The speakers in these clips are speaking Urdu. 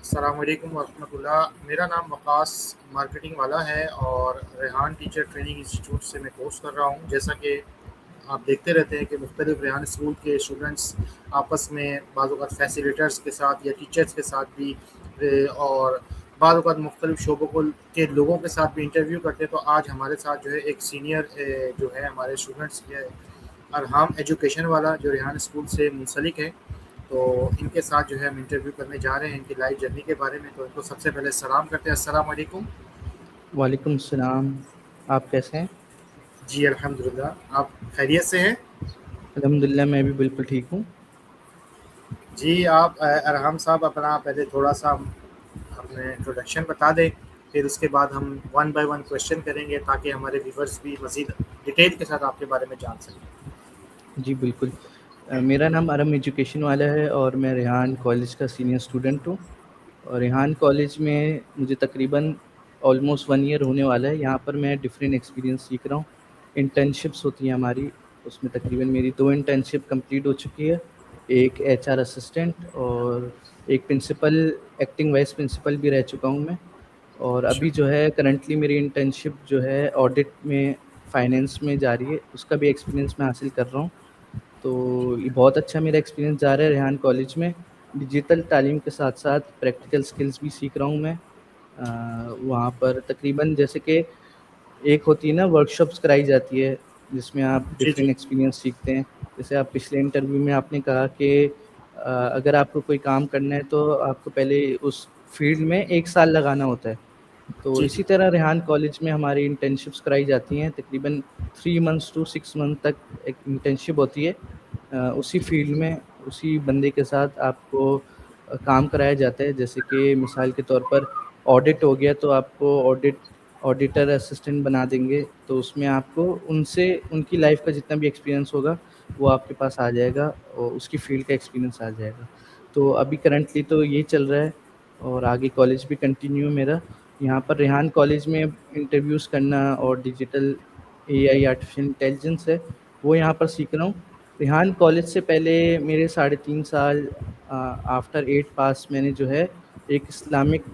السلام علیکم ورحمۃ اللہ. میرا نام وقاص مارکیٹنگ والا ہے اور ریحان ٹیچر ٹریننگ انسٹیٹیوٹ سے میں کورس کر رہا ہوں. جیسا کہ آپ دیکھتے رہتے ہیں کہ مختلف ریحان اسکول کے اسٹوڈنٹس آپس میں بعض اوقات فیسیلیٹرز کے ساتھ یا ٹیچرز کے ساتھ بھی اور بعض اوقات مختلف شعبوں کے لوگوں کے ساتھ بھی انٹرویو کرتے ہیں. تو آج ہمارے ساتھ جو ہے ایک سینئر جو ہے ہمارے اسٹوڈنٹس کے ارحام ایجوکیشن والا جو ریحان اسکول سے منسلک ہے. تو ان کے ساتھ جو ہے ہم انٹرویو کرنے جا رہے ہیں ان کی لائف جرنی کے بارے میں. تو ان کو سب سے پہلے سلام کرتے ہیں. السلام علیکم. وعلیکم السلام. آپ کیسے ہیں؟ جی الحمد للہ. آپ خیریت سے ہیں؟ الحمد للہ میں بھی بالکل ٹھیک ہوں. جی آپ ارحام صاحب اپنا پہلے تھوڑا سا اپنے انٹروڈکشن بتا دیں, پھر اس کے بعد ہم ون بائی ون کویشچن کریں گے تاکہ ہمارے ویورز بھی مزید ڈیٹیل کے ساتھ آپ کے بارے میں جان سکیں. جی بالکل. میرا نام ارم ایجوکیشن والا ہے اور میں ریحان کالج کا سینئر اسٹوڈنٹ ہوں. اور ریحان کالج میں مجھے تقریباً آلموسٹ 1 ایئر ہونے والا ہے. یہاں پر میں ڈفرینٹ ایکسپیرینس سیکھ رہا ہوں. انٹرنشپس ہوتی ہیں ہماری, اس میں تقریباً میری 2 انٹرنشپ کمپلیٹ ہو چکی ہے. ایک HR اسسٹنٹ اور ایک پرنسپل ایکٹنگ وائس پرنسپل بھی رہ چکا ہوں میں. اور اچھا. ابھی جو ہے کرنٹلی میری انٹرنشپ جو ہے آڈٹ میں فائنینس میں جا رہی ہے, اس کا بھی ایکسپیرینس میں حاصل کر رہا ہوں. تو یہ بہت اچھا میرا ایکسپیرینس جا رہا ہے ریحان کالج میں. ڈیجیٹل تعلیم کے ساتھ ساتھ پریکٹیکل سکلز بھی سیکھ رہا ہوں میں. وہاں پر تقریباً جیسے کہ ایک ہوتی ہے نا ورکشاپس کرائی جاتی ہے جس میں آپ جی جی ڈفرینٹ ایکسپیرینس سیکھتے ہیں. جیسے آپ پچھلے انٹرویو میں آپ نے کہا کہ اگر آپ کو کوئی کام کرنا ہے تو آپ کو پہلے اس فیلڈ میں 1 سال لگانا ہوتا ہے. تو جی جی اسی طرح ریحان کالج میں ہماری انٹرنشپس کرائی جاتی ہیں. تقریباً 3 months to 6 months تک ایک انٹرنشپ ہوتی ہے. اسی فیلڈ میں اسی بندے کے ساتھ آپ کو کام کرایا جاتا ہے. جیسے کہ مثال کے طور پر آڈٹ ہو گیا تو آپ کو آڈیٹر اسسٹنٹ بنا دیں گے. تو اس میں آپ کو ان کی لائف کا جتنا بھی ایکسپیرینس ہوگا وہ آپ کے پاس آ جائے گا اور اس کی فیلڈ کا ایکسپیرینس آ جائے گا. تو ابھی کرنٹلی تو یہی چل رہا ہے اور آگے کالج بھی کنٹینیو میرا. یہاں پر ریحان کالج میں انٹرویوز کرنا اور ڈیجیٹل AI آرٹیفیشیل انٹیلیجنس ہے وہ یہاں پر سیکھ رہا ہوں. ریحان کالج سے پہلے میرے 3.5 سال آفٹر 8 پاس میں نے جو ہے ایک اسلامک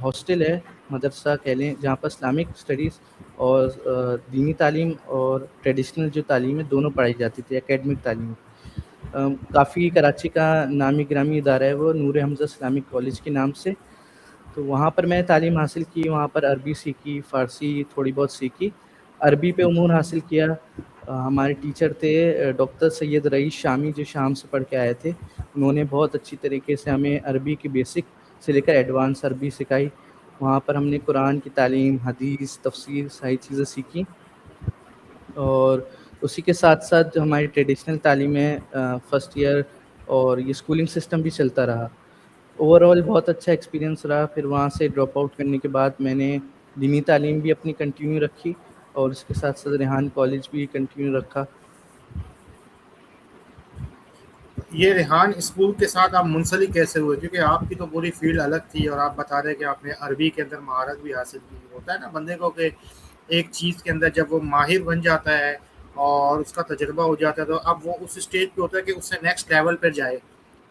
ہاسٹل ہے, مدرسہ کہہ لیں, جہاں پر اسلامک اسٹڈیز اور دینی تعلیم اور ٹریڈیشنل جو تعلیم ہے دونوں پڑھائی جاتی تھی, اکیڈمک تعلیم. کافی کراچی کا نامی گرامی ادارہ ہے وہ, نور حمزہ اسلامک کالج کے نام سے. تو وہاں پر میں نے تعلیم حاصل کی, وہاں پر عربی سیکھی, فارسی تھوڑی بہت سیکھی. عربی پہ امور حاصل کیا. ہمارے ٹیچر تھے ڈاکٹر سید رئیس شامی جو شام سے پڑھ کے آئے تھے. انہوں نے بہت اچھی طریقے سے ہمیں عربی کی بیسک سے لے کر ایڈوانس عربی سکھائی. وہاں پر ہم نے قرآن کی تعلیم, حدیث, تفسیر ساری چیزیں سیکھیں. اور اسی کے ساتھ ساتھ جو ہماری ٹریڈیشنل تعلیم ہے فرسٹ ایئر اور یہ اسکولنگ سسٹم بھی چلتا رہا. اوور آل بہت اچھا ایکسپیرینس رہا. پھر وہاں سے ڈراپ آؤٹ کرنے کے بعد میں نے دینی تعلیم بھی اپنی کنٹینیو رکھی اور اس کے ساتھ ساتھ ریحان کالج بھی کنٹینیو رکھا. یہ ریحان اسکول کے ساتھ آپ منسلک کیسے ہوئے؟ کیونکہ آپ کی تو پوری فیلڈ الگ تھی اور آپ بتا رہے کہ آپ نے عربی کے اندر مہارت بھی حاصل کی. ہوتا ہے نا بندے کو کہ ایک چیز کے اندر جب وہ ماہر بن جاتا ہے اور اس کا تجربہ ہو جاتا ہے تو اب وہ اس اسٹیج پہ ہوتا ہے کہ اس سے نیکسٹ لیول پہ جائے.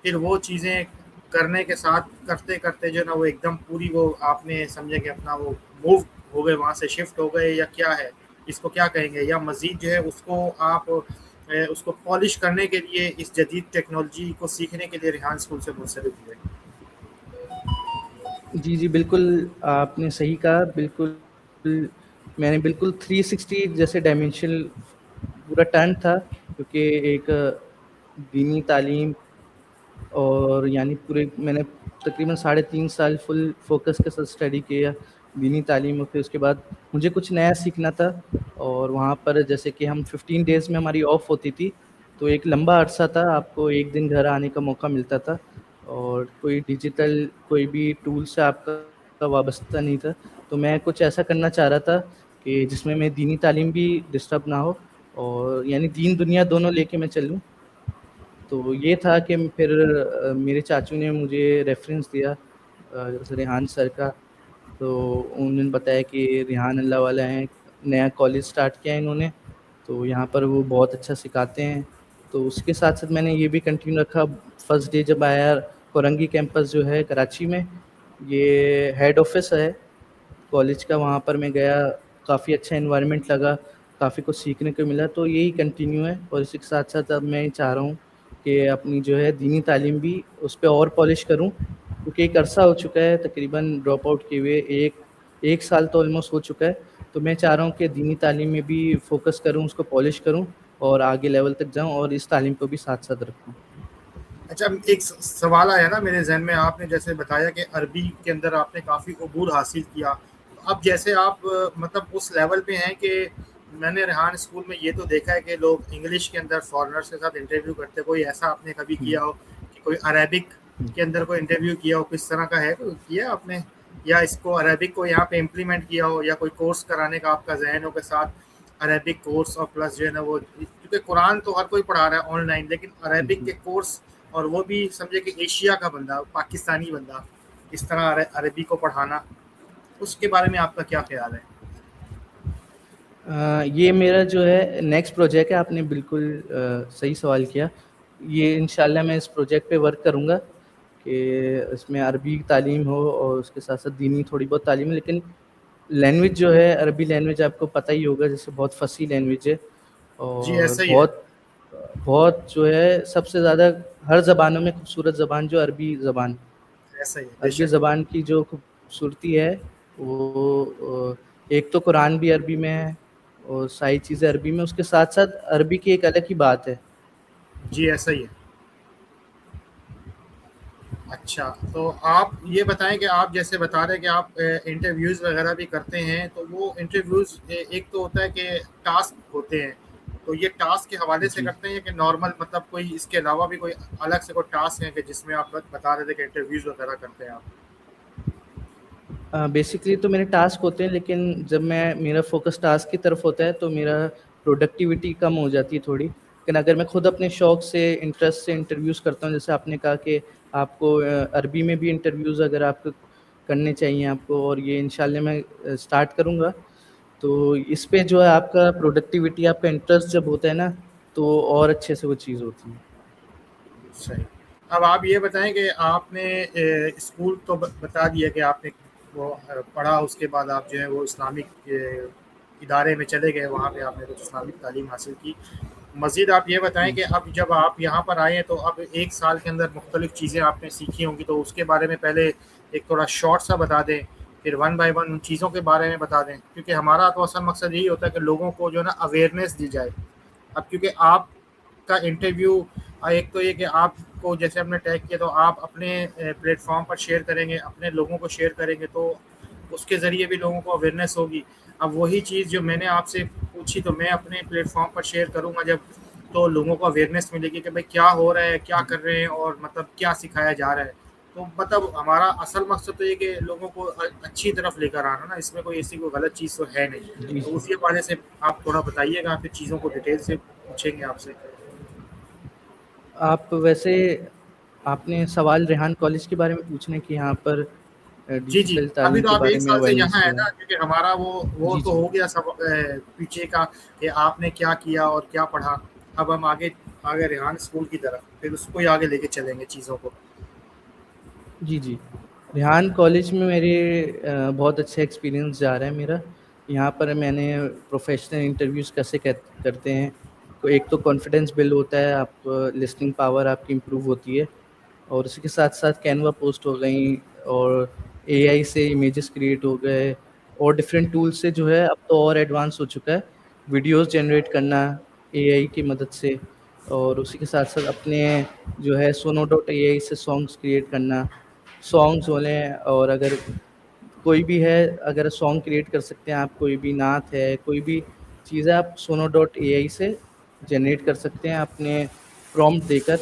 پھر وہ چیزیں کرنے کے ساتھ کرتے کرتے جو ہے نا وہ ایک دم پوری وہ آپ نے سمجھے کہ اپنا وہ موو ہو گئے, وہاں سے شفٹ ہو گئے, یا کیا ہے اس کو کیا کہیں گے, یا مزید جو ہے اس کو آپ اس کو پالش کرنے کے لیے اس جدید ٹیکنالوجی کو سیکھنے کے لیے ریحان اسکول سے منسلک ہوئے؟ جی جی بالکل آپ نے صحیح کہا. بالکل میں نے بالکل 360 جیسے ڈائمینشن پورا ٹرن تھا, کیونکہ ایک دینی تعلیم اور یعنی پورے میں نے تقریباً 3.5 سال فل فوکس کے ساتھ اسٹڈی کیا دینی تعلیم. اور پھر اس کے بعد مجھے کچھ نیا سیکھنا تھا. اور وہاں پر جیسے کہ ہم 15 days میں ہماری آف ہوتی تھی, تو ایک لمبا عرصہ تھا, آپ کو ایک دن گھر آنے کا موقع ملتا تھا. اور کوئی ڈیجیٹل کوئی بھی ٹول سے آپ کا وابستہ نہیں تھا. تو میں کچھ ایسا کرنا چاہ رہا تھا کہ جس میں دینی تعلیم بھی ڈسٹرب نہ ہو اور یعنی دین دنیا دونوں لے کے میں چلوں. تو یہ تھا کہ پھر میرے چاچو نے مجھے ریفرنس دیا ریحان سر کا. تو انہوں نے بتایا کہ ریحان اللہ والا ہیں, نیا کالج سٹارٹ کیا ہے انہوں نے, تو یہاں پر وہ بہت اچھا سکھاتے ہیں. تو اس کے ساتھ ساتھ میں نے یہ بھی کنٹینیو رکھا. فرسٹ ڈے جب آیا کورنگی کیمپس جو ہے کراچی میں، یہ ہیڈ آفس ہے کالج کا. وہاں پر میں گیا، کافی اچھا انوائرمنٹ لگا، کافی کچھ سیکھنے کو ملا. تو یہی کنٹینیو ہے. اور اسی کے ساتھ ساتھ اب میں چاہ رہا ہوں کہ اپنی جو ہے دینی تعلیم بھی اس پہ اور پالش کروں، کیونکہ ایک عرصہ ہو چکا ہے تقریباً ڈراپ آؤٹ کیے ہوئے، ایک سال تو آلموسٹ ہو چکا ہے. تو میں چاہ رہا ہوں کہ دینی تعلیم میں بھی فوکس کروں، اس کو پالش کروں اور آگے لیول تک جاؤں اور اس تعلیم کو بھی ساتھ ساتھ رکھوں. اچھا، ایک سوال آیا نا میرے ذہن میں. آپ نے جیسے بتایا کہ عربی کے اندر آپ نے کافی عبور حاصل کیا. اب جیسے آپ مطلب اس لیول پہ ہیں کہ میں نے ریحان اسکول میں یہ تو دیکھا ہے کہ لوگ انگلش کے اندر فارنرس کے ساتھ انٹرویو کرتے. کوئی ایسا آپ نے کبھی کیا ہو کہ کوئی عربک کے اندر کوئی انٹرویو کیا ہو؟ کس طرح کا ہے کوئی کیا آپ نے، یا اس کو عربک کو یہاں پہ امپلیمنٹ کیا ہو، یا کوئی کورس کرانے کا آپ کا ذہن ہو کے ساتھ عربک کورس اور پلس جو ہے نا وہ، کیونکہ قرآن تو ہر کوئی پڑھا رہا ہے آن لائن، لیکن عربک کے کورس، اور وہ بھی سمجھے کہ ایشیا کا بندہ، پاکستانی بندہ، اس طرح عربی کو پڑھانا، اس کے بارے میں آپ کا کیا خیال ہے؟ یہ میرا جو ہے نیکسٹ پروجیکٹ ہے. آپ نے بالکل صحیح سوال کیا. یہ انشاءاللہ میں اس پروجیکٹ پہ ورک کروں گا کہ اس میں عربی تعلیم ہو اور اس کے ساتھ ساتھ دینی تھوڑی بہت تعلیم ہے. لیکن لینگویج جو ہے عربی لینگویج آپ کو پتہ ہی ہوگا، جیسے بہت فصیح لینگویج ہے جی اور ایسا ہی ہے. بہت جو ہے سب سے زیادہ ہر زبانوں میں خوبصورت زبان جو عربی زبان. ایسا ہی ہے، بے عربی شک. زبان کی جو خوبصورتی ہے وہ ایک تو قرآن بھی عربی میں ہے اور ساری چیزیں عربی میں، اس کے ساتھ ساتھ عربی کی ایک الگ ہی بات ہے. جی ایسا ہی ہے. اچھا، تو آپ یہ بتائیں کہ آپ جیسے بتا رہے ہیں کہ آپ انٹرویوز وغیرہ بھی کرتے ہیں، تو وہ انٹرویوز ایک تو ہوتا ہے کہ ٹاسک ہوتے ہیں، تو یہ ٹاسک کے حوالے سے جی کرتے ہیں کہ نارمل، مطلب کوئی اس کے علاوہ بھی کوئی الگ سے کوئی ٹاسک ہے کہ جس میں آپ بتا رہے تھے کہ انٹرویوز وغیرہ کرتے ہیں آپ؟ بیسکلی تو میرے ٹاسک ہوتے ہیں، لیکن جب میرا فوکس ٹاسک کی طرف ہوتا ہے تو میرا پروڈکٹیوٹی کم ہو جاتی ہے تھوڑی. لیکن اگر میں خود اپنے شوق سے انٹرسٹ سے انٹرویوز کرتا ہوں، جیسے آپ نے کہا کہ آپ کو عربی میں بھی انٹرویوز اگر آپ کو کرنے چاہیے آپ کو، اور یہ انشاءاللہ میں اسٹارٹ کروں گا، تو اس پہ جو ہے آپ کا پروڈکٹیوٹی، آپ کا انٹرسٹ جب ہوتا ہے نا، تو اور اچھے سے وہ چیز ہوتی ہے. صحیح. اب آپ یہ بتائیں کہ آپ نے اسکول تو بتا دیا کہ آپ نے وہ پڑھا، اس کے بعد آپ جو ہے وہ اسلامک ادارے میں چلے گئے، وہاں پہ آپ نے کچھ اسلامک تعلیم حاصل کی. مزید آپ یہ بتائیں کہ اب جب آپ یہاں پر آئے ہیں تو اب ایک سال کے اندر مختلف چیزیں آپ نے سیکھی ہوں گی، تو اس کے بارے میں پہلے ایک تھوڑا شارٹ سا بتا دیں، پھر ون بائی ون ان چیزوں کے بارے میں بتا دیں، کیونکہ ہمارا تو اصل مقصد یہی ہوتا ہے کہ لوگوں کو جو ہے نا اویئرنیس دی جائے. اب کیونکہ آپ کا انٹرویو، ایک تو یہ کہ آپ کو جیسے ہم نے ٹیگ کیا تو آپ اپنے پلیٹ فارم پر شیئر کریں گے، اپنے لوگوں کو شیئر کریں گے، تو اس کے ذریعے بھی لوگوں کو اویئرنیس ہوگی. اب وہی چیز جو میں نے آپ سے پوچھی تو میں اپنے پلیٹ فارم پر شیئر کروں گا جب، تو لوگوں کو اویئرنیس ملے گی کہ بھائی کیا ہو رہا ہے، کیا کر رہے ہیں، اور مطلب کیا سکھایا جا رہا ہے. تو مطلب ہمارا اصل مقصد تو یہ کہ لوگوں کو اچھی طرف لے کر آنا نا، اس میں کوئی ایسی کوئی غلط چیز تو ہے نہیں. جی تو جی. اسی حوالے سے آپ تھوڑا بتائیے گا، پھر چیزوں کو ڈیٹیل سے پوچھیں گے آپ سے. آپ ویسے آپ نے سوال ریحان کالج کے بارے میں پوچھنے کہ یہاں پر جی جی، ڈیجیٹل ابھی تعلیم تو کے آپ بارے ایک میں سال سے اویئرنیس یہاں ہے جو ہے. نا، کیونکہ ہمارا وہ جی تو جی. ہو گیا سب پیچھے کا کہ آپ نے کیا کیا اور کیا پڑھا. اب ہم آگے ریحان اسکول کی طرف، پھر اس کو ہی آگے لے کے چلیں گے چیزوں کو. جی جی. ریحان کالج میں میرے بہت اچھا ایکسپیرینس جا رہا ہے میرا. یہاں پر میں نے پروفیشنل انٹرویوز کیسے کرتے ہیں، ایک تو کانفیڈینس بلڈ ہوتا ہے، آپ لسننگ پاور آپ کی امپروو ہوتی ہے، اور اسی کے ساتھ ساتھ کینوا پوسٹ ہو گئیں، اور اے آئی سے امیجز کریٹ ہو گئے، اور ڈفرینٹ ٹول سے جو ہے اب تو اور ایڈوانس ہو چکا ہے ویڈیوز جنریٹ کرنا اے آئی کی مدد سے. اور اسی کے ساتھ ساتھ اپنے جو ہے سونو ڈاٹ اے آئی سے سانگس کریٹ کرنا، سانگز بولیں، اور اگر کوئی بھی ہے، اگر سانگ کریٹ کر سکتے ہیں آپ، کوئی بھی نعت ہے، کوئی بھی چیز ہے، آپ سونو ڈاٹ اے آئی سے جنریٹ کر سکتے ہیں اپنے پرومپٹ دے کر.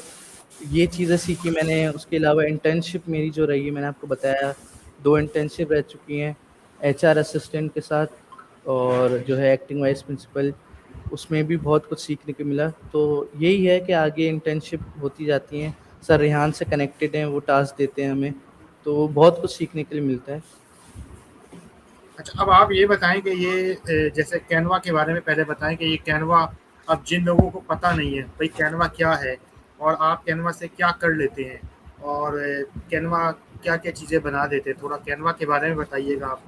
یہ چیزیں سیکھی میں نے. اس کے علاوہ انٹرنشپ میری جو رہی ہے، میں نے آپ کو بتایا 2 انٹرنشپ رہ چکی ہیں ایچ آر اسسٹنٹ کے ساتھ، اور جو ہے ایکٹنگ وائس پرنسپل، اس میں بھی بہت کچھ سیکھنے کو ملا. تو یہی ہے کہ آگے انٹرنشپ ہوتی جاتی ہیں. سر ریحان سے کنیکٹیڈ ہیں، وہ ٹاسک دیتے ہیں ہمیں، تو بہت کچھ سیکھنے کے لیے ملتا ہے. اچھا، اب آپ یہ بتائیں کہ یہ جیسے کینوا کے بارے میں پہلے بتائیں کہ یہ کینوا، اب جن لوگوں کو پتہ نہیں ہے بھائی کینوا کیا ہے اور آپ کینوا سے کیا کر لیتے ہیں، اور کینوا کیا کیا چیزیں بنا دیتے ہیں؟ تھوڑا کینوا کے بارے میں بتائیے گا آپ.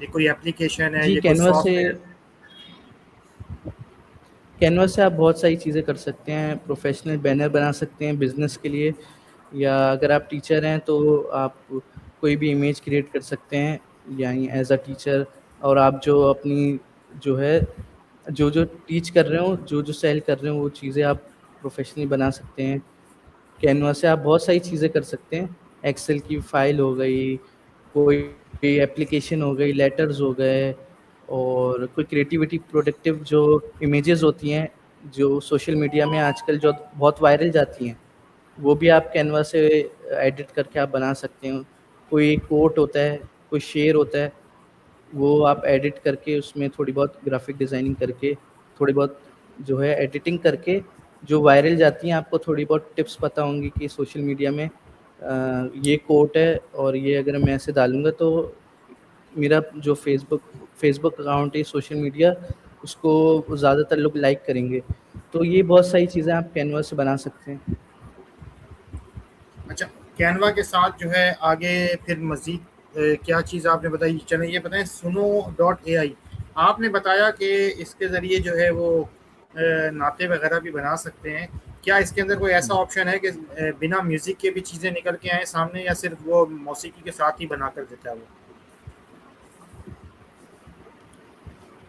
یہ کوئی اپلیکیشن ہے، جی یہ کوئی سافٹ ویئر؟ کینوا سے آپ بہت ساری چیزیں کر سکتے ہیں. پروفیشنل بینر بنا سکتے ہیں بزنس کے لیے، یا اگر آپ ٹیچر ہیں تو آپ کوئی بھی امیج کریٹ کر سکتے ہیں یعنی ایز اے ٹیچر. اور آپ جو اپنی جو ہے جو ٹیچ کر رہے ہوں، جو سیل کر رہے ہوں، وہ چیزیں آپ پروفیشنلی بنا سکتے ہیں. کینوا سے آپ بہت ساری چیزیں کر سکتے ہیں. ایکسل کی فائل ہو گئی، کوئی اپلیکیشن ہو گئی، لیٹرز ہو گئے، اور کوئی کریٹیوٹی پروڈکٹیو جو امیجز ہوتی ہیں جو سوشل میڈیا میں آج کل جو بہت وائرل جاتی ہیں، وہ بھی آپ کینوا سے ایڈٹ کر کے آپ بنا سکتے ہیں. کوئی کوٹ ہوتا ہے، کوئی شعر ہوتا ہے، وہ آپ ایڈٹ کر کے اس میں تھوڑی بہت گرافک ڈیزائننگ کر کے، تھوڑی بہت جو ہے ایڈیٹنگ کر کے جو وائرل جاتی ہیں. آپ کو تھوڑی بہت ٹپس پتہ ہوں گی کہ سوشل میڈیا میں یہ کوٹ ہے اور یہ اگر میں ایسے ڈالوں گا تو میرا جو فیس بک اکاؤنٹ ہے سوشل میڈیا، اس کو زیادہ تر لوگ لائک کریں گے. تو یہ بہت ساری چیزیں آپ کینوا سے بنا سکتے ہیں. اچھا، کینوا کے ساتھ جو ہے آگے پھر مزید کیا چیز آپ نے بتائی؟ چلیں یہ بتائیں، suno.ai آپ نے بتایا کہ اس کے ذریعے جو ہے وہ نعتیں وغیرہ بھی بنا سکتے ہیں. کیا اس کے اندر کوئی ایسا آپشن ہے کہ بنا میوزک کے بھی چیزیں نکل کے آئیں سامنے، یا صرف وہ موسیقی کے ساتھ ہی بنا کر دیتا ہے وہ؟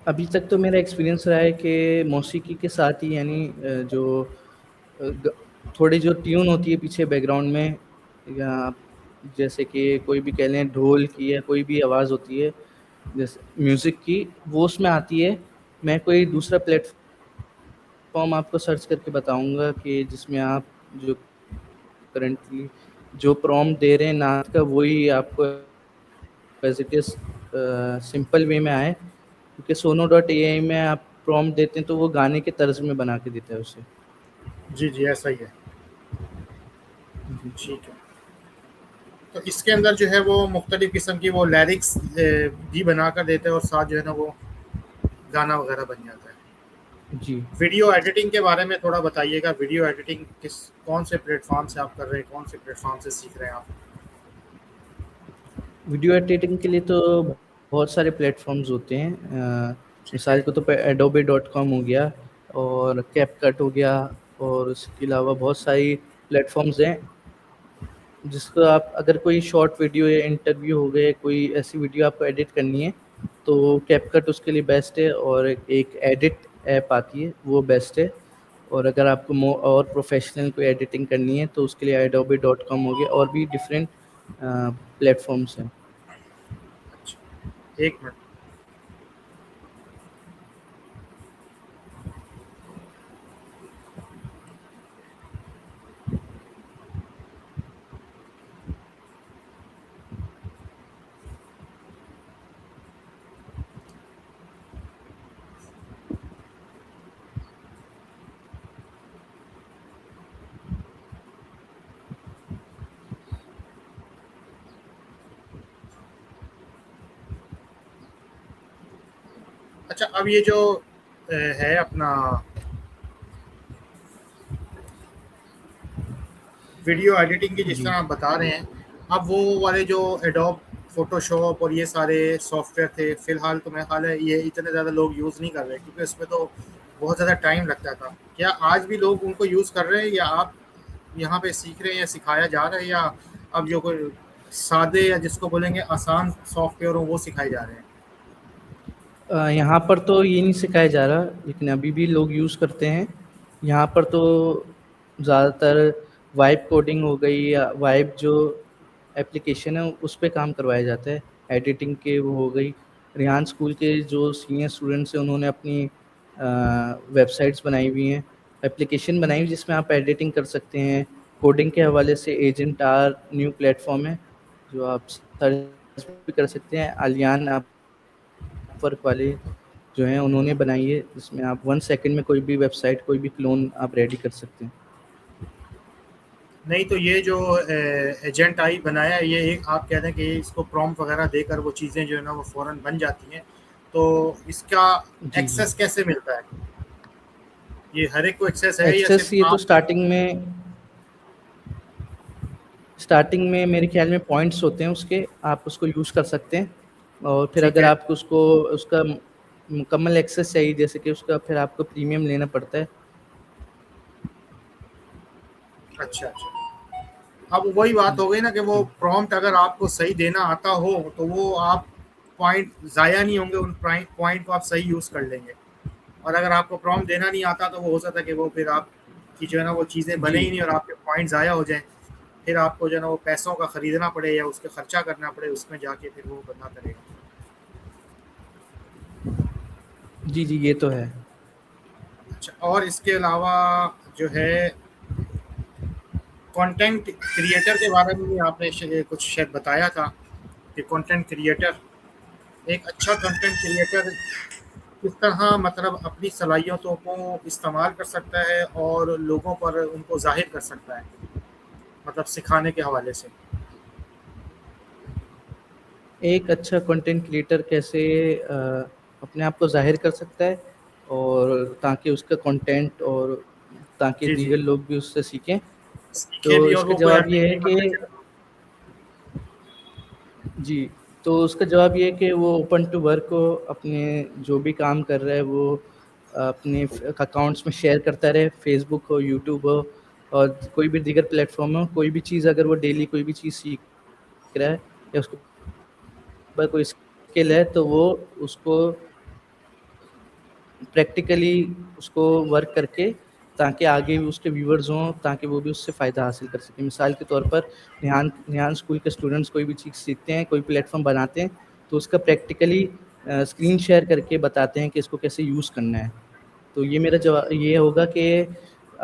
ابھی تک تو میرا ایکسپیرینس رہا ہے کہ موسیقی کے ساتھ ہی، یعنی جو تھوڑی جو ٹیون ہوتی ہے پیچھے بیک گراؤنڈ میں، یا جیسے کہ کوئی بھی کہہ لیں ڈھول کی یا کوئی بھی آواز ہوتی ہے جیسے میوزک کی، وہ اس میں آتی ہے. میں کوئی دوسرا پلیٹ فارم آپ کو سرچ کر کے بتاؤں گا کہ جس میں آپ جو کرنٹلی جو پرومپٹ دے رہے ہیں نعت کا، وہی آپ کو as it is simple way میں آئے. کیونکہ suno.ai میں آپ پرومپٹ دیتے ہیں تو وہ گانے کے طرز میں بنا کے دیتا ہے اسے. جی جی، ایسا ہی ہے. جی ٹھیک ہے. تو اس کے اندر جو ہے وہ مختلف قسم کی وہ لیرکس بھی بنا کر دیتے ہیں، اور ساتھ جو ہے نا وہ گانا وغیرہ بن جاتا ہے. جی ویڈیو ایڈیٹنگ کے بارے میں تھوڑا بتائیے گا. ویڈیو ایڈیٹنگ کون سے پلیٹ فارم سے آپ کر رہے ہیں، کون سے پلیٹ فارم سے سیکھ رہے ہیں آپ؟ ویڈیو ایڈیٹنگ کے لیے تو بہت سارے پلیٹ فارمز ہوتے ہیں. ٹھیک ہے. مثال کے طور پہ adobe.com ہو گیا، اور کیپ کٹ ہو گیا، اور اس کے علاوہ بہت ساری پلیٹ فارمز ہیں جس کو آپ اگر کوئی شارٹ ویڈیو یا انٹرویو ہو گئے، کوئی ایسی ویڈیو آپ کو ایڈٹ کرنی ہے تو کیپ کٹ اس کے لیے بیسٹ ہے. اور ایک ایڈٹ ایپ آتی ہے وہ بیسٹ ہے. اور اگر آپ کو اور پروفیشنل کوئی ایڈیٹنگ کرنی ہے تو اس کے لیے adobe.com ہو گیا، اور بھی ڈفرینٹ پلیٹ فارمس ہیں. اچھا، ایک منٹ. اچھا، اب یہ جو ہے اپنا ویڈیو ایڈیٹنگ کی جس جی طرح آپ بتا رہے ہیں، اب وہ والے جو ایڈوب فوٹو شاپ اور یہ سارے سافٹ ویئر تھے، فی الحال تو میرا خیال ہے یہ اتنے زیادہ لوگ یوز نہیں کر رہے، کیونکہ اس میں تو بہت زیادہ ٹائم لگتا تھا. کیا آج بھی لوگ ان کو یوز کر رہے ہیں، یا آپ یہاں پہ سیکھ رہے ہیں یا سکھایا جا رہا ہے، یا اب جو کوئی سادے یا جس کو بولیں گے آسان سافٹ ویئر ہو وہ سکھائے جا رہے ہیں؟ یہاں پر تو یہ نہیں سکھایا جا رہا، لیکن ابھی بھی لوگ یوز کرتے ہیں. یہاں پر تو زیادہ تر وائب کوڈنگ ہو گئی یا وائب جو اپلیکیشن ہے اس پہ کام کروایا جاتا ہے. ایڈیٹنگ کے وہ ہو گئی. ریحان اسکول کے جو سینئر اسٹوڈنٹس ہیں انہوں نے اپنی ویب سائٹس بنائی ہوئی ہیں، اپلیکیشن بنائی ہوئی جس میں آپ ایڈیٹنگ کر سکتے ہیں. کوڈنگ کے حوالے سے agent are new platform ہے جو آپ سرچ بھی کر سکتے ہیں. علیان آپ ورک والے جو ہیں انہوں نے بنائی ہے، جس میں آپ 1 سیکنڈ میں کوئی بھی ویب سائٹ، کوئی بھی کلون آپ ریڈی کر سکتے ہیں. نہیں تو یہ جو ایجنٹ آئی بنایا ہے، یہ ایک آپ کہہ دیں کہ اس کو پرومپٹ وغیرہ دے کر وہ چیزیں جو ہے نا وہ فوراً بن جاتی ہیں، تو اس کا جی جی ایکسیس کیسے ملتا ہے؟ یہ ہر ایک کو ایکسیس ہے یا ایکسیس صرف یہ تو آپ؟ اسٹارٹنگ میں اسٹارٹنگ میں میرے خیال میں پوائنٹس ہوتے ہیں اس کے، آپ اس کو یوز کر سکتے ہیں، اور پھر ٹھیک اگر ہے. آپ کو اس کا مکمل ایکسیس چاہیے، جیسے کہ اس کا پھر آپ کو پریمیم لینا پڑتا ہے. اچھا اچھا. اب وہی بات ہو گئی نا کہ وہ جی پرومپٹ اگر آپ کو صحیح دینا آتا ہو تو وہ آپ پوائنٹ ضائع نہیں ہوں گے، ان پوائنٹ کو آپ صحیح یوز کر لیں گے. اور اگر آپ کو پرومپٹ دینا نہیں آتا تو وہ ہو سکتا ہے کہ وہ پھر آپ کی جو ہے نا وہ چیزیں بنے جی ہی نہیں اور آپ کے پوائنٹ ضائع ہو جائیں. پھر آپ کو جو ہے نا وہ پیسوں کا خریدنا پڑے یا اس کے خرچہ کرنا پڑے، اس میں جا کے پھر وہ بندہ کرے گا. جی جی یہ تو ہے. اچھا، اور اس کے علاوہ جو ہے کنٹینٹ کریٹر کے بارے میں بھی آپ نے کچھ شاید بتایا تھا کہ کنٹینٹ کریٹر، ایک اچھا کنٹینٹ کریٹر کس طرح مطلب اپنی صلاحیتوں کو استعمال کر سکتا ہے اور لوگوں پر ان کو ظاہر کر سکتا ہے، مطلب سکھانے کے حوالے سے. ایک اچھا کنٹینٹ کریٹر کیسے اپنے آپ کو ظاہر کر سکتا ہے، اور تاکہ اس کا کنٹینٹ اور تاکہ جی جی، دیگر لوگ بھی اس سے سیکھیں. سیکھے تو بھی اس اور کا وہ کوئی جواب ارننگ یہ ہے بھی کہ کرنے چلے. جی، تو اس کا جواب یہ ہے کہ وہ اوپن ٹو ورک کو اپنے جو بھی کام کر رہا ہے وہ اپنے اکاؤنٹس میں شیئر کرتا رہے، فیس بک ہو، یوٹیوب ہو، اور کوئی بھی دیگر پلیٹ فارم ہو. کوئی بھی چیز اگر وہ ڈیلی کوئی بھی چیز سیکھ رہا ہے یا اس کو کوئی اسکل ہے تو وہ اس کو پریکٹیکلی اس کو ورک کر کے تاکہ آگے بھی اس کے ویورز ہوں، تاکہ وہ بھی اس سے فائدہ حاصل کر سکیں. مثال کے طور پر ریحان اسکول کے اسٹوڈنٹس کوئی بھی چیز سیکھتے ہیں، کوئی پلیٹ فارم بناتے ہیں تو اس کا پریکٹیکلی اسکرین شیئر کر کے بتاتے ہیں کہ اس کو کیسے یوز کرنا ہے. تو یہ میرا جواب یہ ہوگا کہ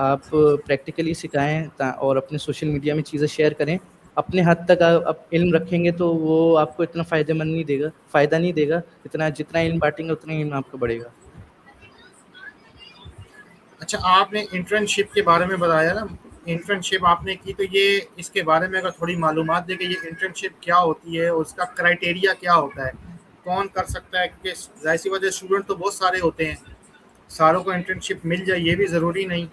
آپ پریکٹیکلی سکھائیں اور اپنے سوشل میڈیا میں چیزیں شیئر کریں. اپنے حد تک آپ علم رکھیں گے تو وہ آپ کو اتنا فائدہ نہیں دے گا جتنا علم بانٹیں گے اتنا علم آپ کو بڑھے گا. اچھا، آپ نے انٹرنشپ کے بارے میں بتایا نا، انٹرنشپ آپ نے کی تو یہ اس کے بارے میں اگر تھوڑی معلومات دے کہ یہ انٹرنشپ کیا ہوتی ہے اور اس کا کرائٹیریا کیا ہوتا ہے، کون کر سکتا ہے؟ کیونکہ ظاہر سی وجہ اسٹوڈنٹ تو بہت سارے ہوتے ہیں، ساروں کو انٹرنشپ مل جائے یہ بھی ضروری نہیں.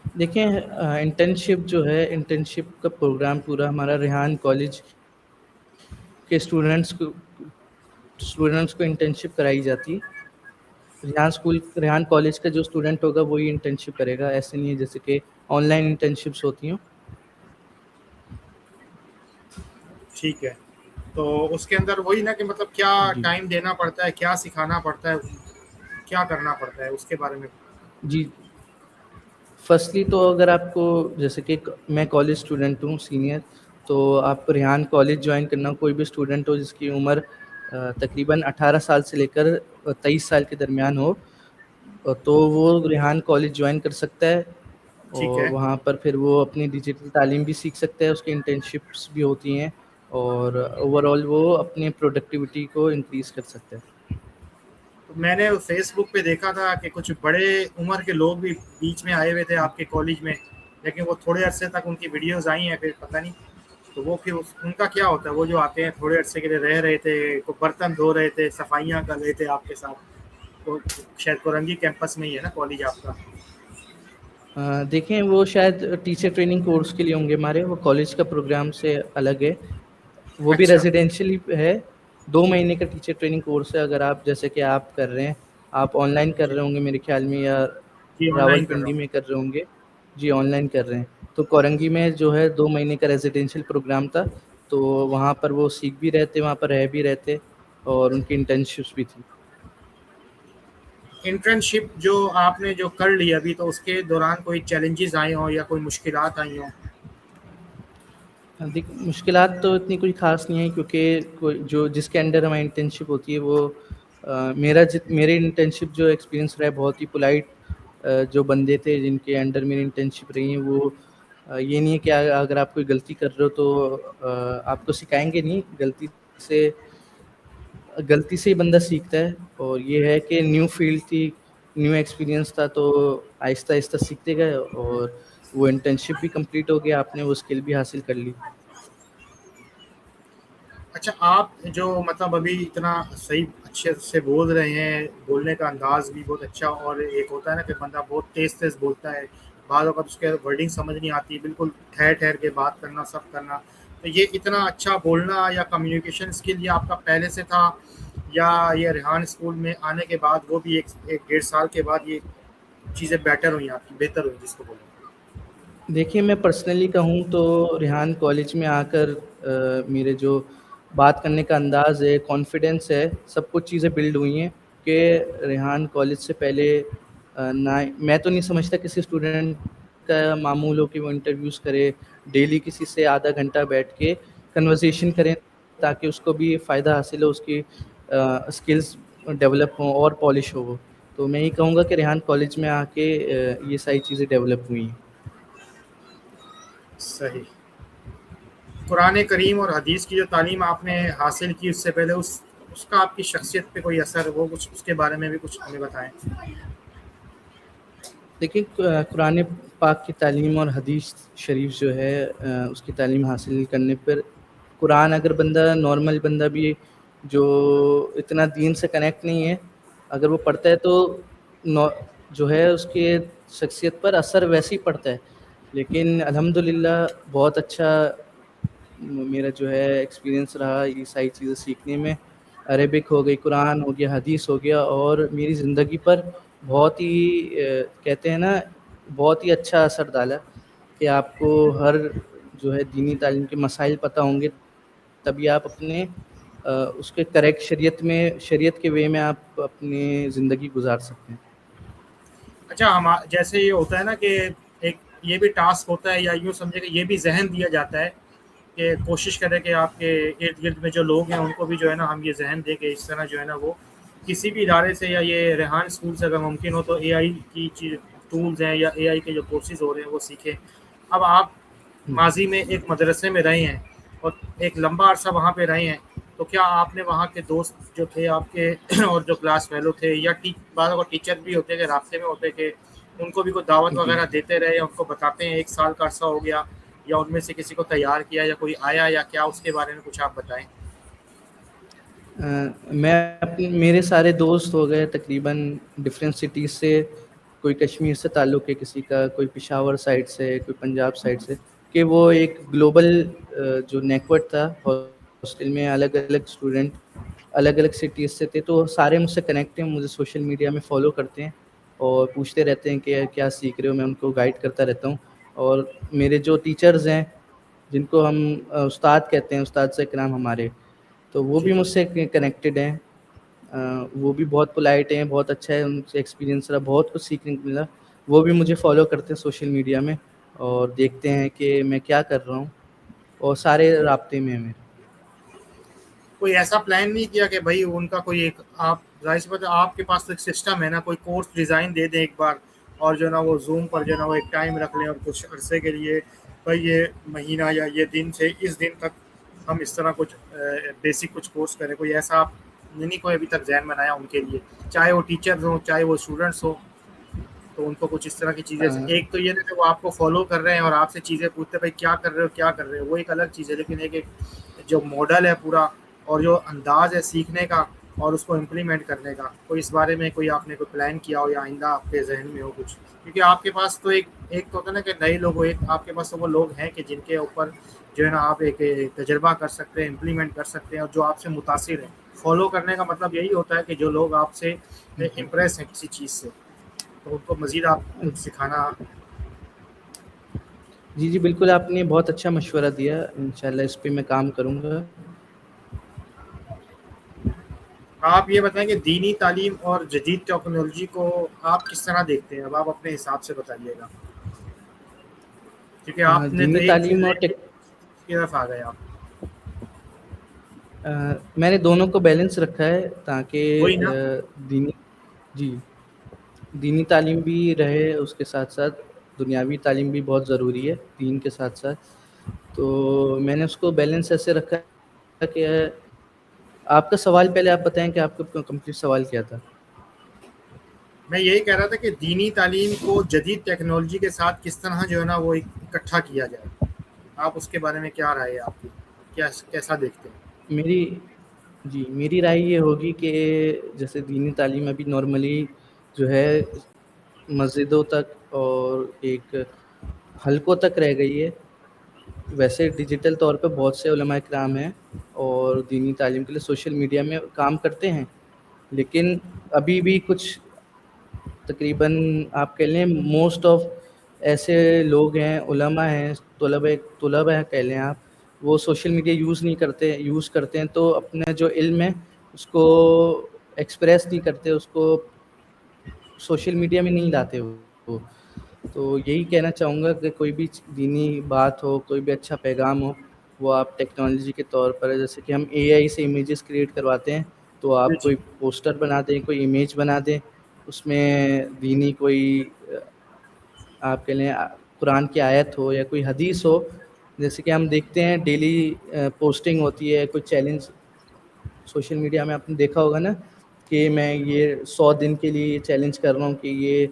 دیکھیں انٹرنشپ جو ہے، انٹرنشپ کا پروگرام پورا ہمارا ریحان کالج کے اسٹوڈنٹس کو انٹرنشپ کرائی جاتی ہے. ریحان کالج کا جو اسٹوڈنٹ ہوگا وہی انٹرنشپ کرے گا. ایسے نہیں ہے جیسے کہ آن لائن انٹرنشپس ہوتی ہیں. ٹھیک ہے، تو اس کے اندر وہی نا کہ مطلب کیا جی ٹائم دینا پڑتا ہے، کیا سکھانا پڑتا ہے، کیا کرنا پڑتا ہے اس کے بارے میں. جی، فرسٹلی تو اگر آپ کو جیسے کہ میں کالج اسٹوڈنٹ ہوں سینئر، تو آپ کو ریحان کالج جوائن کرنا، کوئی بھی اسٹوڈنٹ ہو جس کی عمر تقریباً 18 سال سے لے کر 23 سال کے درمیان ہو تو وہ ریحان کالج جوائن کر سکتا ہے. ٹھیک اور ہے. وہاں پر پھر وہ اپنی ڈیجیٹل تعلیم بھی سیکھ سکتا ہے، اس کی انٹرنشپس بھی ہوتی ہیں، اور اوور آل وہ اپنی پروڈکٹیوٹی کو انکریز کر سکتا ہے. میں نے فیس بک پہ دیکھا تھا کہ کچھ بڑے عمر کے لوگ بھی بیچ میں آئے ہوئے تھے آپ کے کالج میں، لیکن وہ تھوڑے عرصے تک ان کی ویڈیوز آئی ہیں، پھر پتہ نہیں تو وہ پھر ان کا کیا ہوتا ہے. وہ جو آتے ہیں تھوڑے عرصے کے لیے رہ رہے تھے، برتن دھو رہے تھے، صفائیاں کر رہے تھے آپ کے ساتھ، تو شاید کورنگی کیمپس میں ہی ہے نا کالج آپ کا. دیکھیں وہ شاید ٹیچر ٹریننگ کورس کے لیے ہوں گے ہمارے، وہ کالج کا پروگرام سے الگ ہے. وہ بھی اچھا ریزیڈینشلی ہے، 2 مہینے کا ٹیچر ٹریننگ کورس ہے. اگر آپ جیسے کہ آپ کر رہے ہیں، آپ آن لائن کر جی رہے ہوں گے میرے خیال میں، یا جی، آن راول لائن کر رہا پنڈی ہوں. میں کر رہے ہوں گے. جی آن لائن کر رہے ہیں. تو کورنگی میں جو ہے 2 مہینے کا ریزیڈینشیل پروگرام تھا، تو وہاں پر وہ سیکھ بھی رہتے، وہاں پر رہ بھی رہتے، اور ان کی انٹرنشپس بھی تھی. انٹرنشپ جو آپ نے جو کر لی ابھی، تو اس کے دوران کوئی چیلنجز آئے ہوں یا کوئی مشکلات آئی ہوں؟ مشکلات تو اتنی کوئی خاص نہیں ہے، کیونکہ جس کے انڈر ہماری انٹرنشپ ہوتی ہے وہ میرے انٹرنشپ جو ایکسپیرینس رہا ہے بہت ہی پولائٹ. جو بندے تھے جن کے انڈر میری انٹرنشپ رہی ہیں، وہ یہ نہیں ہے کہ اگر آپ کوئی غلطی کر رہے ہو تو آپ کو سکھائیں گے نہیں. غلطی سے ہی بندہ سیکھتا ہے. اور یہ ہے کہ نیو فیلڈ تھی، نیو ایکسپیرینس تھا، تو آہستہ آہستہ سیکھتے گئے، اور وہ انٹرنشپ بھی کمپلیٹ ہو گیا، آپ نے وہ اسکل بھی حاصل کر لی. اچھا، آپ جو مطلب ابھی اتنا صحیح اچھے سے بول رہے ہیں، بولنے کا انداز بھی بہت اچھا، اور ایک ہوتا ہے نا کہ بندہ بہت تیز تیز بولتا ہے، بعض اوقات اس کے ورڈنگ سمجھ نہیں آتی، بالکل ٹھہر ٹھہر کے بات کرنا، سب کرنا. تو یہ اتنا اچھا بولنا یا کمیونیکیشن اسکل یہ آپ کا پہلے سے تھا، یا یہ ریحان اسکول میں آنے کے بعد وہ بھی ایک 1.5 سال کے بعد یہ چیزیں بیٹر ہوئی آپ کی، بہتر ہوئی جس کو بولیں؟ دیکھیے میں پرسنلی کہوں تو ریحان کالج میں آ کر میرے جو بات کرنے کا انداز ہے، کانفیڈنس ہے، سب کچھ چیزیں بلڈ ہوئی ہیں کہ ریحان کالج سے پہلے نہ میں تو نہیں سمجھتا کسی اسٹوڈنٹ کا معمول ہو کہ وہ انٹرویوز کرے، ڈیلی کسی سے آدھا گھنٹہ بیٹھ کے کنورزیشن کریں تاکہ اس کو بھی فائدہ حاصل ہو، اس کی اسکلز ڈیولپ ہوں اور پالش ہو وہ. تو میں یہ کہوں گا کہ ریحان کالج میں آ کے یہ ساری چیزیں ڈیولپ ہوئی ہیں. صحیح. قرآن کریم اور حدیث کی جو تعلیم آپ نے حاصل کی اس سے پہلے، اس کا آپ کی شخصیت پہ کوئی اثر، وہ کچھ اس کے بارے میں بھی کچھ ہمیں بتائیں. دیکھیے قرآن پاک کی تعلیم اور حدیث شریف جو ہے اس کی تعلیم حاصل کرنے پر قرآن، اگر بندہ نارمل بندہ بھی جو اتنا دین سے کنیکٹ نہیں ہے، اگر وہ پڑھتا ہے تو جو ہے اس کے شخصیت پر اثر ویسے ہی پڑتا ہے. لیکن الحمدللہ بہت اچھا میرا جو ہے ایکسپیرینس رہا یہ ساری چیزیں سیکھنے میں. عربک ہو گئی، قرآن ہو گیا، حدیث ہو گیا، اور میری زندگی پر بہت ہی کہتے ہیں نا بہت ہی اچھا اثر ڈالا کہ آپ کو ہر جو ہے دینی تعلیم کے مسائل پتہ ہوں گے، تبھی آپ اپنے اس کے کریکٹ شریعت کے وے میں آپ اپنی زندگی گزار سکتے ہیں. اچھا، جیسے یہ ہوتا ہے نا کہ ایک یہ بھی ٹاسک ہوتا ہے، یا یوں سمجھے کہ یہ بھی ذہن دیا جاتا ہے کہ کوشش کریں کہ آپ کے ارد گرد میں جو لوگ ہیں ان کو بھی جو ہے نا ہم یہ ذہن دیں کہ اس طرح جو ہے نا وہ کسی بھی ادارے سے، یا یہ ریحان اسکول سے اگر ممکن ہو تو اے آئی کی ٹولز ہیں یا اے آئی کے جو کورسز ہو رہے ہیں وہ سیکھیں. اب آپ ماضی میں ایک مدرسے میں رہے ہیں اور ایک لمبا عرصہ وہاں پہ رہے ہیں، تو کیا آپ نے وہاں کے دوست جو تھے آپ کے اور جو کلاس فیلو تھے، یا بعض کو ٹیچر بھی ہوتے کہ رابطے میں ہوتے کہ ان کو بھی کوئی دعوت جی وغیرہ دیتے رہے، یا ان کو بتاتے ہیں 1 سال کا عرصہ ہو گیا، یا ان میں سے کسی کو تیار کیا، یا کوئی آیا، یا کیا اس کے بارے میں کچھ آپ بتائیں؟ میرے سارے دوست ہو گئے تقریباً ڈفرینٹ سٹیز سے. کوئی کشمیر سے تعلق ہے کسی کا، کوئی پشاور سائڈ سے، کوئی پنجاب سائڈ سے، کہ وہ ایک گلوبل جو نیٹورک تھا ہاسٹل میں، الگ الگ اسٹوڈنٹ الگ الگ سٹیز سے تھے، تو سارے مجھ سے کنیکٹ ہیں، مجھے سوشل میڈیا میں فالو کرتے ہیں اور پوچھتے رہتے ہیں کہ کیا سیکھ رہے ہو. میں ان کو گائیڈ کرتا رہتا ہوں. اور میرے جو ٹیچرز ہیں جن کو ہم استاد کہتے ہیں، استاد سے اکرام ہمارے، تو وہ جی. بھی مجھ سے کنیکٹڈ ہیں. وہ بھی بہت پولائٹ ہیں، بہت اچھا ہے ان سے ایکسپیرینس رہا، بہت کچھ سیکھنے کو ملا. وہ بھی مجھے فالو کرتے ہیں سوشل میڈیا میں اور دیکھتے ہیں کہ میں کیا کر رہا ہوں، اور سارے رابطے میں ہیں میرے. کوئی ایسا پلان نہیں کیا کہ بھائی ان کا کوئی ایک، آپ ظاہر سی بات ہے آپ کے پاس تو ایک سسٹم ہے نا، کوئی کورس ڈیزائن دے دیں ایک بار، اور جو ہے نا وہ زوم پر جو ہے نا وہ ایک ٹائم رکھ لیں اور کچھ عرصے کے لیے بھائی یہ مہینہ یا یہ دن سے اس دن تک ہم اس طرح کچھ بیسک کچھ کورس کریں؟ کوئی ایسا آپ نے نہیں کوئی ابھی تک ذہن بنایا ان کے لیے، چاہے وہ ٹیچرز ہوں چاہے وہ اسٹوڈنٹس ہوں، تو ان کو کچھ اس طرح کی چیزیں؟ ایک تو یہ نا کہ وہ آپ کو فالو کر رہے ہیں اور آپ سے چیزیں پوچھتے ہیں بھائی کیا کر رہے ہو کیا کر رہے ہو، وہ ایک الگ چیز ہے. لیکن ایک جو ماڈل ہے پورا اور جو انداز ہے سیکھنے کا اور اس کو امپلیمنٹ کرنے کا، کوئی اس بارے میں کوئی آپ نے کوئی پلان کیا ہو یا آئندہ آپ کے ذہن میں ہو کچھ؟ کیونکہ آپ کے پاس تو ایک تو ہوتا ہے نا کہ نئے لوگ ہو، ایک آپ کے پاس تو وہ لوگ ہیں کہ جن کے اوپر جو ہے نا آپ ایک تجربہ کر سکتے ہیں، امپلیمنٹ کر سکتے ہیں، اور جو آپ سے متاثر ہیں. فالو کرنے کا مطلب یہی ہوتا ہے کہ جو لوگ آپ سے امپریس ہیں کسی چیز سے، تو ان کو مزید آپ کچھ سکھانا. جی بالکل، آپ نے بہت اچھا مشورہ دیا، انشاءاللہ اس پہ میں کام کروں گا. آپ یہ بتائیں کہ دینی تعلیم اور جدید ٹیکنالوجی کو آپ کس طرح دیکھتے ہیں؟ اب آپ اپنے حساب سے بتائیے گا، کیونکہ آپ نے تو دینی ایک تعلیم چیز اور کی طرف آ گئے آپ. میں نے دونوں کو بیلنس رکھا ہے تاکہ وہی نا. دینی تعلیم بھی رہے، اس کے ساتھ ساتھ دنیاوی تعلیم بھی بہت ضروری ہے دین کے ساتھ ساتھ. تو میں نے اس کو بیلنس ایسے رکھا ہے کہ آپ کا سوال پہلے آپ بتائیں کہ آپ کا کمپلیٹ سوال کیا تھا. میں یہی کہہ رہا تھا کہ دینی تعلیم کو جدید ٹیکنالوجی کے ساتھ کس طرح جو ہے نا وہ اکٹھا کیا جائے. آپ اس کے بارے میں کیا رائے ہے آپ کی، کیسا دیکھتے ہیں؟ میری رائے یہ ہوگی کہ جیسے دینی تعلیم ابھی نارملی جو ہے مسجدوں تک اور ایک حلقوں تک رہ گئی ہے. ویسے ڈیجیٹل طور پہ بہت سے علماء کرام ہیں اور دینی تعلیم کے لیے سوشل میڈیا میں کام کرتے ہیں, لیکن ابھی بھی کچھ تقریباً آپ کہہ لیں موسٹ آف ایسے لوگ ہیں, علماء ہیں, طلبہ کہہ لیں آپ, وہ سوشل میڈیا یوز کرتے ہیں تو اپنا جو علم ہے اس کو ایکسپریس نہیں کرتے, اس کو سوشل میڈیا میں نہیں لاتے وہ. تو یہی کہنا چاہوں گا کہ کوئی بھی دینی بات ہو, کوئی بھی اچھا پیغام ہو, وہ آپ ٹیکنالوجی کے طور پر, جیسے کہ ہم اے آئی سے امیجز کریٹ کرواتے ہیں, تو جی آپ جی کوئی پوسٹر بنا دیں, کوئی امیج بنا دیں, اس میں دینی کوئی آپ کہہ لیں قرآن کی آیت ہو یا کوئی حدیث ہو. جیسے کہ ہم دیکھتے ہیں ڈیلی پوسٹنگ ہوتی ہے, کوئی چیلنج سوشل میڈیا میں آپ نے دیکھا ہوگا نا, کہ میں یہ 100 دن کے لیے یہ چیلنج کر رہا ہوں کہ یہ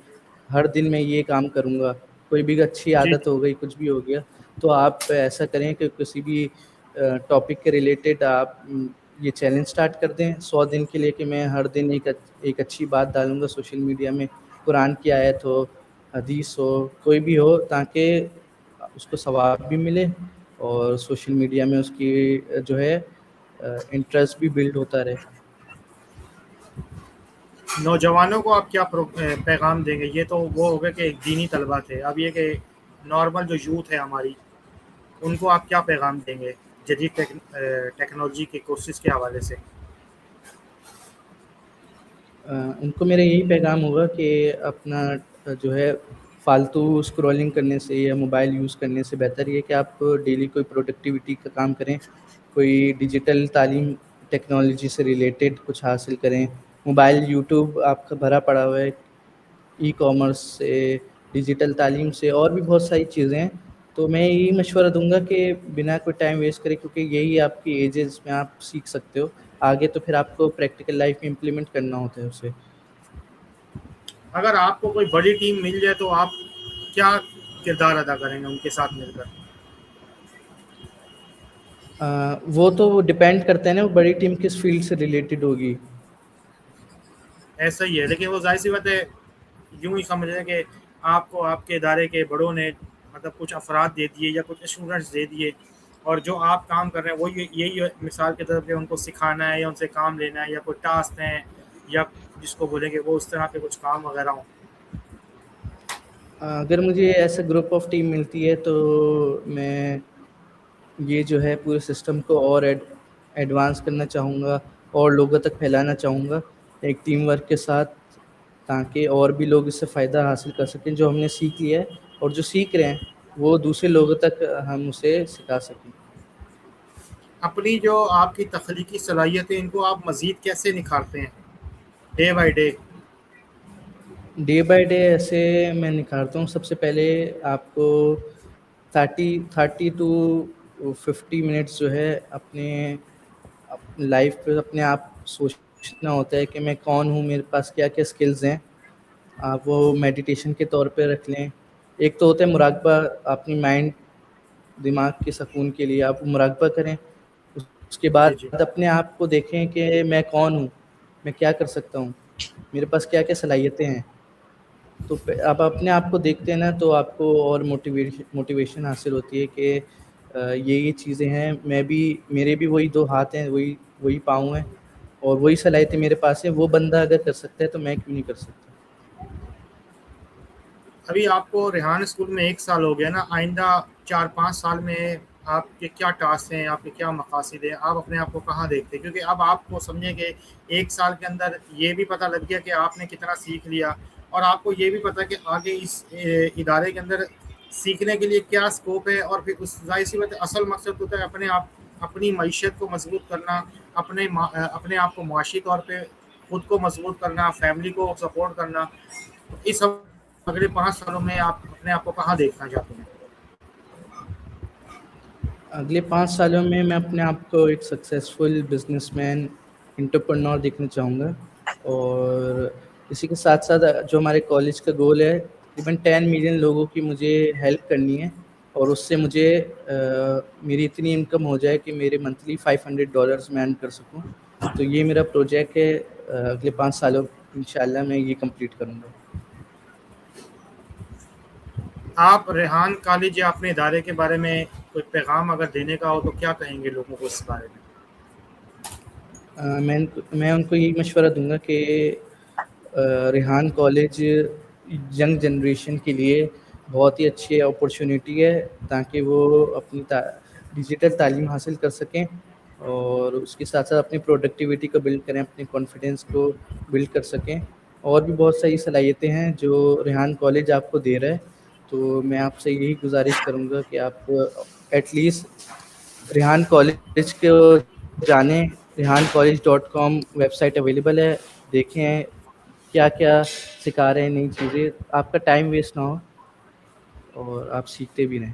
ہر دن میں یہ کام کروں گا. کوئی بھی اچھی جی عادت ہو گئی, کچھ بھی ہو گیا, تو آپ ایسا کریں کہ کسی بھی ٹاپک کے ریلیٹڈ آپ یہ چیلنج سٹارٹ کر دیں 100 دن کے لیے, کہ میں ہر دن ایک اچھی بات ڈالوں گا سوشل میڈیا میں, قرآن کی آیت ہو, حدیث ہو, کوئی بھی ہو, تاکہ اس کو ثواب بھی ملے اور سوشل میڈیا میں اس کی جو ہے انٹرسٹ بھی بلڈ ہوتا رہے. نوجوانوں کو آپ کیا پیغام دیں گے؟ یہ تو وہ ہو گئے کہ ایک دینی طلبہ تھے, اب یہ کہ نارمل جو یوتھ ہے ہماری, ان کو آپ کیا پیغام دیں گے جدید ٹیکنالوجی کے کورسز کے حوالے سے؟ ان کو میرا یہی پیغام ہوگا کہ اپنا جو ہے فالتو اسکرولنگ کرنے سے یا موبائل یوز کرنے سے بہتر یہ کہ آپ ڈیلی کوئی پروڈکٹیوٹی کا کام کریں, کوئی ڈیجیٹل تعلیم ٹیکنالوجی سے ریلیٹڈ کچھ حاصل کریں. موبائل یوٹیوب آپ کا بھرا پڑا ہوا ہے, ای کامرس سے, ڈیجیٹل تعلیم سے, اور بھی بہت ساری چیزیں ہیں. تو میں یہی مشورہ دوں گا کہ بنا کوئی ٹائم ویسٹ کرے, کیونکہ یہی آپ کی ایجز میں آپ سیکھ سکتے ہو, آگے تو پھر آپ کو پریکٹیکل لائف میں امپلیمنٹ کرنا ہوتا ہے اسے. اگر آپ کو کوئی بڑی ٹیم مل جائے تو آپ کیا کردار ادا کریں گے ان کے ساتھ مل کر؟ وہ تو ڈپینڈ کرتا ہے نا, وہ بڑی ٹیم کس فیلڈ سے ریلیٹڈ ہوگی. ایسا ہی ہے, لیکن وہ ظاہر سی بات ہے, یوں ہی سمجھ رہے کہ آپ کو آپ کے ادارے کے بڑوں نے مطلب کچھ افراد دے دیے یا کچھ اسٹوڈنٹس دے دیے, اور جو آپ کام کر رہے ہیں وہ یہی مثال کے طور پہ ان کو سکھانا ہے یا ان سے کام لینا ہے, یا کوئی ٹاسک ہیں یا جس کو بولیں گے وہ اس طرح کے کچھ کام وغیرہ ہوں. اگر مجھے ایسا گروپ آف ٹیم ملتی ہے تو میں یہ جو ہے پورے سسٹم کو اور ایڈوانس کرنا چاہوں گا, اور لوگوں تک پھیلانا چاہوں گا ایک ٹیم ورک کے ساتھ, تاکہ اور بھی لوگ اس سے فائدہ حاصل کر سکیں. جو ہم نے سیکھ لیا ہے اور جو سیکھ رہے ہیں وہ دوسرے لوگوں تک ہم اسے سکھا سکیں. اپنی جو آپ کی تخلیقی صلاحیتیں ان کو آپ مزید کیسے نکھارتے ہیں day by day? Day by day ایسے میں نکھارتا ہوں, سب سے پہلے آپ کو 30 to 50 منٹس جو ہے اپنے لائف پہ اپنے آپ سوچنا ہوتا ہے کہ میں کون ہوں, میرے پاس کیا کیا اسکلز ہیں. آپ وہ میڈیٹیشن کے طور پہ رکھ لیں. ایک تو ہوتا ہے مراقبہ, اپنی مائنڈ دماغ کے سکون کے لیے آپ مراقبہ کریں. اس کے جی جی. بعد اپنے آپ کو دیکھیں کہ میں کون ہوں, میں کیا کر سکتا ہوں, میرے پاس کیا کیا صلاحیتیں ہیں. تو آپ اپنے آپ کو دیکھتے ہیں نا, تو آپ کو اور موٹیویشن حاصل ہوتی ہے کہ یہ چیزیں ہیں, میرے بھی وہی 2 ہاتھ ہیں, وہی پاؤں ہیں, اور وہی صلاحیتیں میرے پاس ہیں. وہ بندہ اگر کر سکتا ہے تو میں کیوں نہیں کر سکتا. ابھی آپ کو ریحان اسکول میں 1 سال ہو گیا نا, آئندہ 4-5 سال میں آپ کے کیا ٹاسک ہیں, آپ کے کیا مقاصد ہیں, آپ اپنے آپ کو کہاں دیکھتے ہیں؟ کیونکہ اب آپ کو سمجھیں کہ 1 سال کے اندر یہ بھی پتہ لگ گیا کہ آپ نے کتنا سیکھ لیا, اور آپ کو یہ بھی پتہ کہ آگے اس ادارے کے اندر سیکھنے کے لیے کیا اسکوپ ہے. اور پھر اس ظاہر سی بات ہے اصل مقصد ہوتا ہے اپنی معیشت کو مضبوط کرنا, اپنے آپ کو معاشی طور پہ خود کو مضبوط کرنا, فیملی کو سپورٹ کرنا. اس اگلے 5 سالوں میں آپ اپنے آپ کو کہاں دیکھنا چاہتے ہیں؟ اگلے 5 سالوں میں اپنے آپ کو ایک سکسیزفل بزنس مین, انٹرپرنور دیکھنا چاہوں گا. اور اسی کے ساتھ ساتھ جو ہمارے کالج کا گول ہے, تقریباً 10 ملین لوگوں کی مجھے ہیلپ کرنی ہے, اور اس سے مجھے میری اتنی انکم ہو جائے کہ میرے منتھلی $500 میں ارن کر سکوں. تو یہ میرا پروجیکٹ ہے, اگلے 5 سالوں انشاءاللہ میں یہ کمپلیٹ کروں گا. آپ ریحان کالج یا اپنے ادارے کے بارے میں کوئی پیغام اگر دینے کا ہو تو کیا کہیں گے لوگوں کو اس بارے میں؟ میں ان کو یہی مشورہ دوں گا کہ ریحان کالج ینگ جنریشن کے لیے بہت ہی اچھی اپرچونیٹی ہے تاکہ وہ اپنی ڈیجیٹل تعلیم حاصل کر سکیں اور اس کے ساتھ ساتھ اپنی پروڈکٹیوٹی کو بلڈ کریں، اپنے کانفیڈینس کو بلڈ کر سکیں. اور بھی بہت ساری صلاحیتیں ہیں جو ریحان کالج آپ کو دے رہا ہے، تو میں آپ سے یہی گزارش کروں گا کہ آپ ایٹ لیسٹ ریحان کالج کو جانیں. rehancollege.com ویب سائٹ اویلیبل ہے، دیکھیں کیا کیا سکھا رہے ہیں نئی چیزیں، آپ کا ٹائم ویسٹ نہ ہو اور آپ سیکھتے بھی رہیں.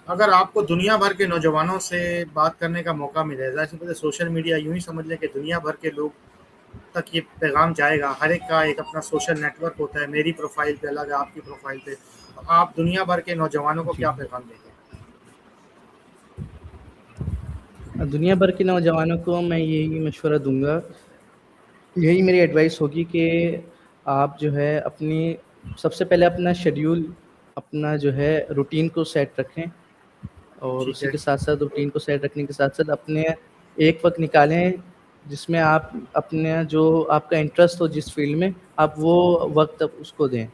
اگر آپ کو دنیا بھر کے نوجوانوں سے بات کرنے کا موقع ملے، ظاہر سی بات ہے سوشل میڈیا یوں ہی سمجھ لیں کہ دنیا بھر کے لوگ تک یہ پیغام جائے گا. ہر ایک کا ایک اپنا سوشل نیٹ ورک ہوتا ہے، میری پروفائل پہ الگ ہے، آپ کی پروفائل پہ. تو آپ دنیا بھر کے نوجوانوں کو جی، کیا پیغام دیں گے؟ دنیا بھر کے نوجوانوں کو میں یہی مشورہ دوں گا، یہی میری ایڈوائس ہوگی کہ آپ جو ہے اپنی سب سے پہلے اپنا شیڈیول، اپنا جو ہے روٹین کو سیٹ رکھیں، اور ٹھیک اسی ہے. کے ساتھ ساتھ روٹین کو سیٹ رکھنے کے ساتھ ساتھ اپنے ایک وقت نکالیں جس میں آپ اپنے جو آپ کا انٹرسٹ ہو جس فیلڈ میں، آپ وہ وقت اس کو دیں،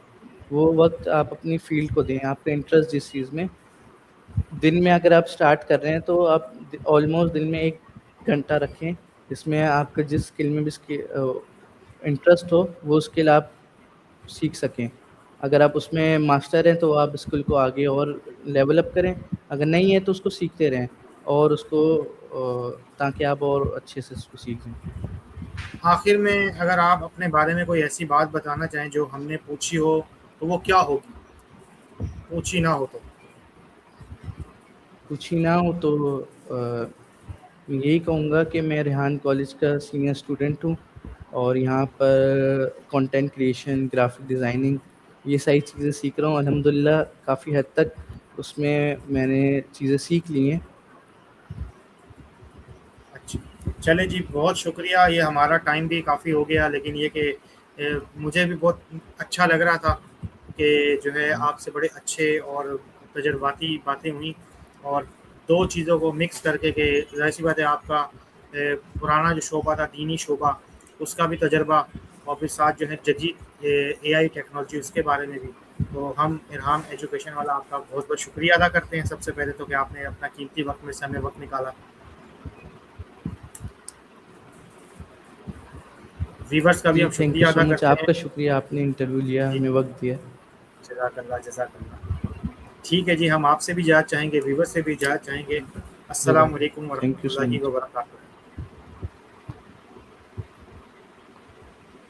وہ وقت آپ اپنی فیلڈ کو دیں، آپ کا انٹرسٹ جس چیز میں. دن میں اگر آپ سٹارٹ کر رہے ہیں تو آپ آلموسٹ دن میں 1 گھنٹہ رکھیں جس میں آپ کا جس اسکل میں بھی انٹرسٹ ہو وہ اسکل آپ سیکھ سکیں. اگر آپ اس میں ماسٹر ہیں تو آپ اسکل کو آگے اور لیول اپ کریں، اگر نہیں ہے تو اس کو سیکھتے رہیں اور اس کو تاکہ آپ اور اچھے سے اس کو سیکھیں. آخر میں اگر آپ اپنے بارے میں کوئی ایسی بات بتانا چاہیں جو ہم نے پوچھی ہو تو وہ کیا ہوگی؟ پوچھی نہ ہو تو کچھ ہی نہ ہو تو یہی کہوں گا کہ میں ریحان کالج کا سینئر اسٹوڈنٹ ہوں اور یہاں پر کنٹینٹ کریشن، گرافک ڈیزائننگ، یہ ساری چیزیں سیکھ رہا ہوں. الحمدللہ کافی حد تک اس میں نے چیزیں سیکھ لی ہیں. اچھا. چلے جی، بہت شکریہ. یہ ہمارا ٹائم بھی کافی ہو گیا، لیکن یہ کہ مجھے بھی بہت اچھا لگ رہا تھا کہ جو ہے آپ سے بڑے اچھے اور تجرباتی باتیں ہوئیں، اور دو چیزوں کو مکس کر کے کہ ظاہر سی بات ہے آپ کا پرانا جو شعبہ تھا دینی شعبہ، اس کا بھی تجربہ، اور پھر ساتھ جو ہے جدید اے آئی ٹیکنالوجی اس کے بارے میں بھی. تو ہم ارہام ایجوکیشن والا آپ کا بہت بہت شکریہ ادا کرتے ہیں سب سے پہلے تو کہ آپ نے اپنا قیمتی وقت میں سے ہمیں وقت نکالا. ویورس کا بھی جی، ہم تھینک یو شکریہ سو ادا مچ. کرتے آپ ہیں. کا شکریہ، آپ نے انٹرویو لیا، جی، ہمیں وقت دیا. جزاک اللہ جزاک اللہ. ٹھیک ہے جی، ہم آپ سے بھی اجازت چاہیں گے، ویورس سے بھی اجازت چاہیں گے. جزاک السلام اللہ. علیکم تھینک ورحمۃ یو سو اللہ مچ. وبرکاتہ.